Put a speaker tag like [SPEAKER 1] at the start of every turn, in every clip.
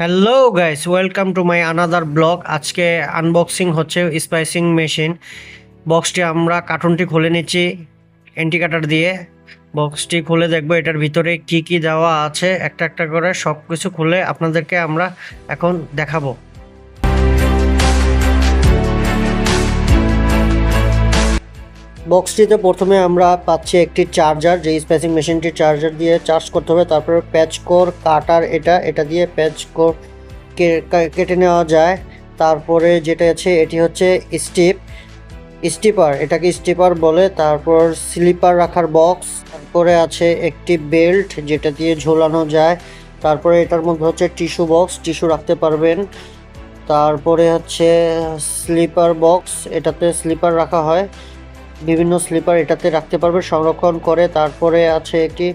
[SPEAKER 1] Hello guys, welcome to my another blog. আজকে unboxing হচ্ছে স্পাইসিং machine. বক্সটি আমরা কার্টুনটি খুলে নিচ্ছি এন্টি কাটার দিয়ে। বক্সটি খুলে দেখবো এটার ভিতরে কি কি দেওয়া আছে, একটা একটা করে সব কিছু খুলে আপনাদেরকে আমরা এখন দেখাবো। বক্সটিতে প্রথমে আমরা পাচ্ছি একটি চার্জার, যে স্পাইসিং মেশিনটি চার্জার দিয়ে চার্জ করতে হবে। তারপরে প্যাচ কোর কাটার, এটা দিয়ে প্যাচ কোর কেটে নেওয়া যায়। তারপরে যেটা আছে এটি হচ্ছে স্টিপার, এটাকে স্টিপার বলে। তারপর স্লিপার রাখার বক্স, তারপরে আছে একটি বেল্ট যেটা দিয়ে ঝোলানো যায়। তারপরে এটার মধ্যে হচ্ছে টিস্যু বক্স, টিস্যু রাখতে পারবেন। তারপরে হচ্ছে স্লিপার বক্স, এটাতে স্লিপার রাখা হয়, বিভিন্ন স্লিপার এটাতে রাখতে পারবে সংরক্ষণ করে। তারপরে আছে একটি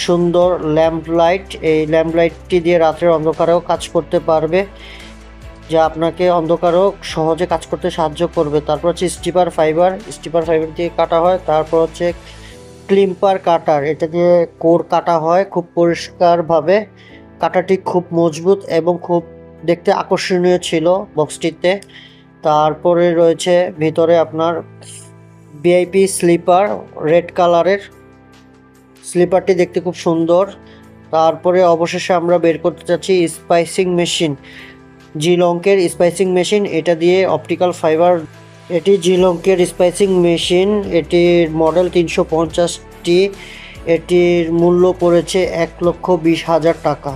[SPEAKER 1] সুন্দর ল্যাম্প লাইট, এই ল্যাম্প লাইটটি দিয়ে রাত্রের অন্ধকারেও কাজ করতে পারবে, যা আপনাকে অন্ধকারেও সহজে কাজ করতে সাহায্য করবে। তারপর হচ্ছে স্টিপার ফাইবার দিয়ে কাটা হয়। তারপর হচ্ছে ক্লিম্পার কাটার, এটা দিয়ে কোর কাটা হয় খুব পরিষ্কারভাবে। কাটাটি খুব মজবুত এবং খুব দেখতে আকর্ষণীয় ছিল বক্সটিতে। তারপরে রয়েছে ভিতরে আপনার ভিআইপি স্লিপার, রেড কালারের স্লিপারটি দেখতে খুব সুন্দর। তারপরে অবশেষে আমরা বের করতে চাচ্ছি স্পাইসিং মেশিন, জিলঙ্কের স্পাইসিং মেশিন। এটা দিয়ে অপটিক্যাল ফাইবার, এটি জিলঙ্কের স্পাইসিং মেশিন। এটির মডেল 350টি। এটির মূল্য পড়েছে 1,20,000 টাকা।